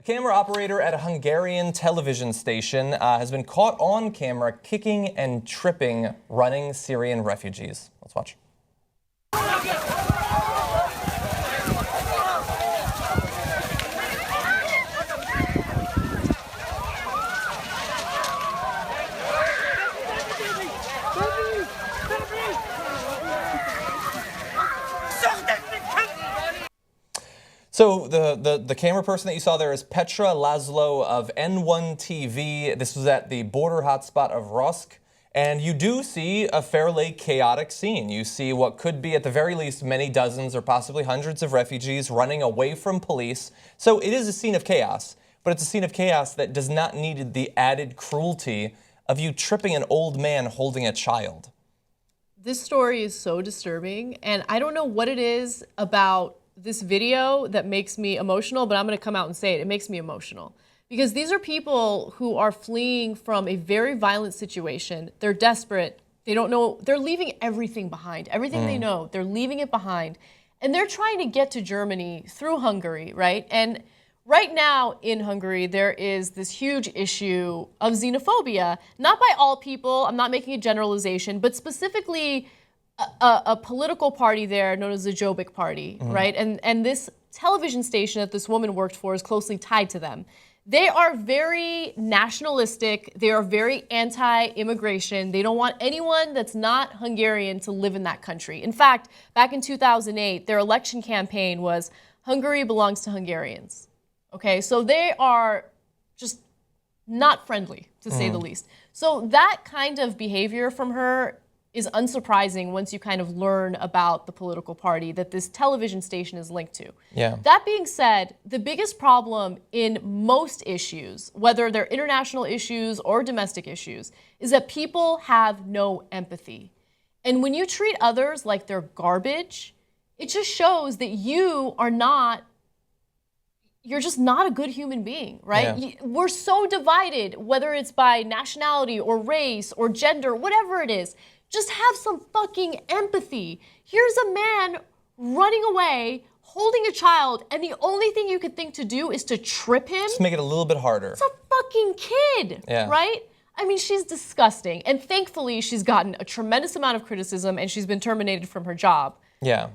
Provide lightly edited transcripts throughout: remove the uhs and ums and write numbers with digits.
Camera operator at a Hungarian television station has been caught on camera kicking and tripping running Syrian refugees. Let's watch. So the camera person that you saw there is Petra Laszlo of N1 TV. This was at the border hotspot of Röszke. And you do see a fairly chaotic scene. You see what could be at the very least many dozens or possibly hundreds of refugees running away from police. So it is a scene of chaos, but it's a scene of chaos that does not need the added cruelty of you tripping an old man holding a child. This story is so disturbing, and I don't know what it is about this video that makes me emotional, but I'm going to come out and say it. It makes me emotional. Because these are people who are fleeing from a very violent situation. They're desperate. They don't know. They're leaving everything behind. Everything they know, they're leaving it behind. And they're trying to get to Germany through Hungary, right? And right now in Hungary, there is this huge issue of xenophobia. Not by all people. I'm not making a generalization, but specifically a political party there known as the Jobbik Party, right? And this television station that this woman worked for is closely tied to them. They are very nationalistic. They are very anti-immigration. They don't want anyone that's not Hungarian to live in that country. In fact, back in 2008, their election campaign was Hungary belongs to Hungarians. Okay, so they are just not friendly, to say the least. So that kind of behavior from her is unsurprising once you kind of learn about the political party that this television station is linked to. Yeah. That being said, the biggest problem in most issues, whether they're international issues or domestic issues, is that people have no empathy. And when you treat others like they're garbage, it just shows that you're just not a good human being, right? Yeah. We're so divided, whether it's by nationality or race or gender, whatever it is. Just have some fucking empathy. Here's a man running away, holding a child, and the only thing you could think to do is to trip him. Just make it a little bit harder. It's a fucking kid, right? I mean, she's disgusting. And thankfully, she's gotten a tremendous amount of criticism and she's been terminated from her job. Yeah.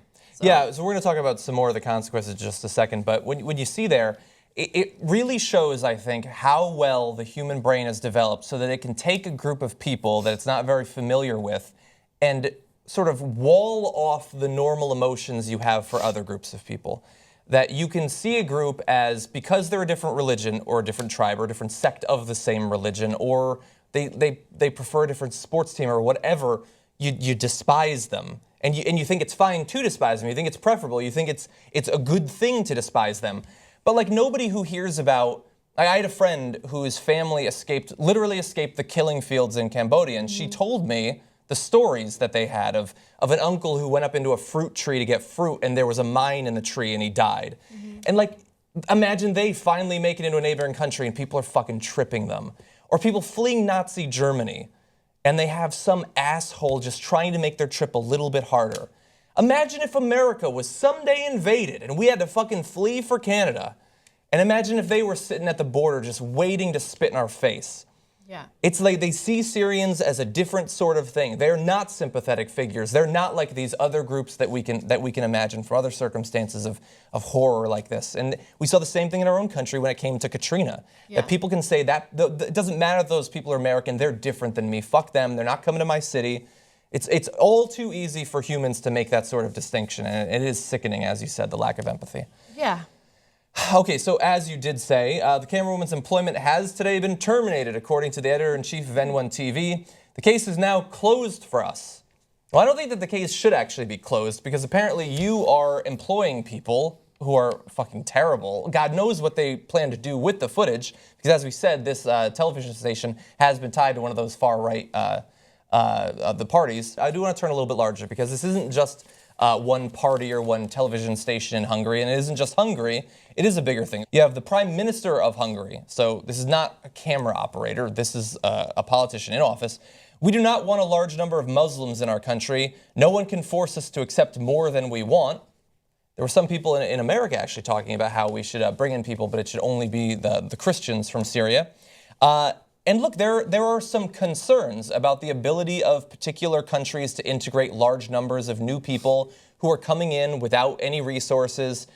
So we're going to talk about some more of the consequences in just a second. But when you see there, it really shows, I think, how well the human brain has developed so that it can take a group of people that it's not very familiar with and sort of wall off the normal emotions you have for other groups of people. That you can see a group as, because they're a different religion or a different tribe or a different sect of the same religion, or they prefer a different sports team or whatever, you despise them. And you think it's fine to despise them. You think it's preferable. You think it's a good thing to despise them. But like nobody who hears about, I had a friend whose family literally escaped the killing fields in Cambodia, and she told me the stories that they had of an uncle who went up into a fruit tree to get fruit, and there was a mine in the tree, and he died. And like, imagine they finally make it into a neighboring country, and people are fucking tripping them. Or people fleeing Nazi Germany, and they have some asshole just trying to make their trip a little bit harder. Imagine if America was someday invaded and we had to fucking flee for Canada. And imagine if they were sitting at the border just waiting to spit in our face. Yeah. It's like they see Syrians as a different sort of thing. They're not sympathetic figures. They're not like these other groups that we can imagine for other circumstances of horror like this. And we saw the same thing in our own country when it came to Katrina. That people can say that it doesn't matter if those people are American, they're different than me. Fuck them, they're not coming to my city. It's all too easy for humans to make that sort of distinction, and it is sickening, as you said, the lack of empathy. Yeah. Okay, so as you did say, the Camerawoman's employment has today been terminated, according to the editor-in-chief of N1 TV. The case is now closed for us. Well, I don't think that the case should actually be closed, because apparently you are employing people who are fucking terrible. God knows what they plan to do with the footage, because as we said, this television station has been tied to one of those far-right the parties. I do want to turn a little bit larger, because this isn't just one party or one television station in Hungary, and it isn't just Hungary, it is a bigger thing. You have the Prime Minister of Hungary, so this is not a camera operator, this is a politician in office. We do not want a large number of Muslims in our country. No one can force us to accept more than we want. There were some people in America actually talking about how we should bring in people, but it should only be the Christians from Syria. And look, there are some concerns about the ability of particular countries to integrate large numbers of new people who are coming in without any resources.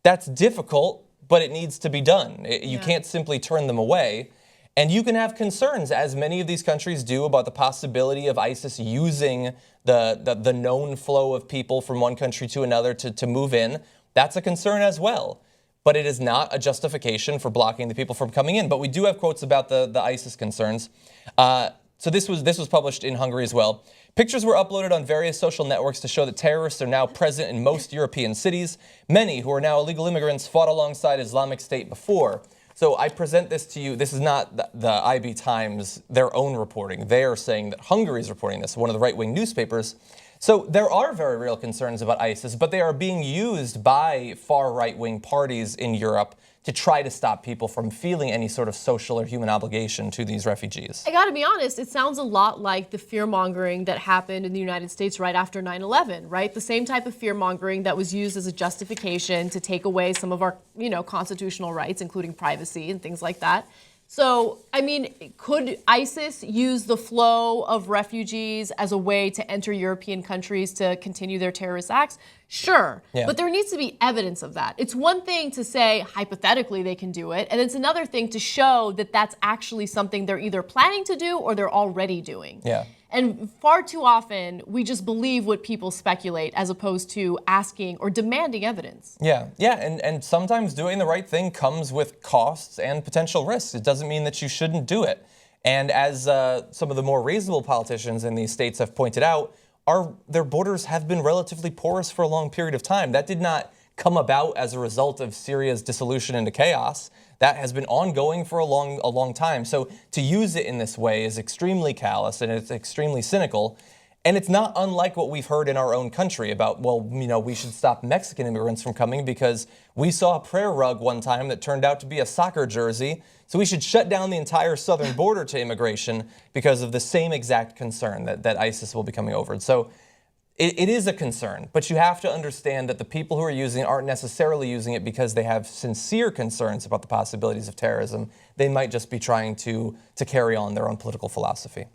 That's difficult, but it needs to be done. You can't simply turn them away. And you can have concerns, as many of these countries do, about the possibility of ISIS using the known flow of people from one country to another to move in. That's a concern as well. But it is not a justification for blocking the people from coming in. But we do have quotes about the ISIS concerns. So this was published in Hungary as well. Pictures were uploaded on various social networks to show that terrorists are now present in most European cities. Many who are now illegal immigrants fought alongside Islamic State before. So I present this to you. This is not the IB Times, their own reporting. They are saying that Hungary is reporting this, one of the right-wing newspapers. So there are very real concerns about ISIS, but they are being used by far right-wing parties in Europe to try to stop people from feeling any sort of social or human obligation to these refugees. I gotta be honest, it sounds a lot like the fear-mongering that happened in the United States right after 9/11, right? The same type of fear-mongering that was used as a justification to take away some of our, constitutional rights, including privacy and things like that. So, I mean, could ISIS use the flow of refugees as a way to enter European countries to continue their terrorist acts? Sure, but there needs to be evidence of that. It's one thing to say, hypothetically, they can do it, and it's another thing to show that that's actually something they're either planning to do or they're already doing. And far too often, we just believe what people speculate as opposed to asking or demanding evidence. And sometimes doing the right thing comes with costs and potential risks. It doesn't mean that you shouldn't do it. And as some of the more reasonable politicians in these states have pointed out, their borders have been relatively porous for a long period of time. That did not come about as a result of Syria's dissolution into chaos. That has been ongoing for a long time. So to use it in this way is extremely callous and it's extremely cynical. And it's not unlike what we've heard in our own country about, we should stop Mexican immigrants from coming because we saw a prayer rug one time that turned out to be a soccer jersey. So we should shut down the entire southern border to immigration because of the same exact concern that ISIS will be coming over. So it is a concern, but you have to understand that the people who are using it aren't necessarily using it because they have sincere concerns about the possibilities of terrorism. They might just be trying to carry on their own political philosophy.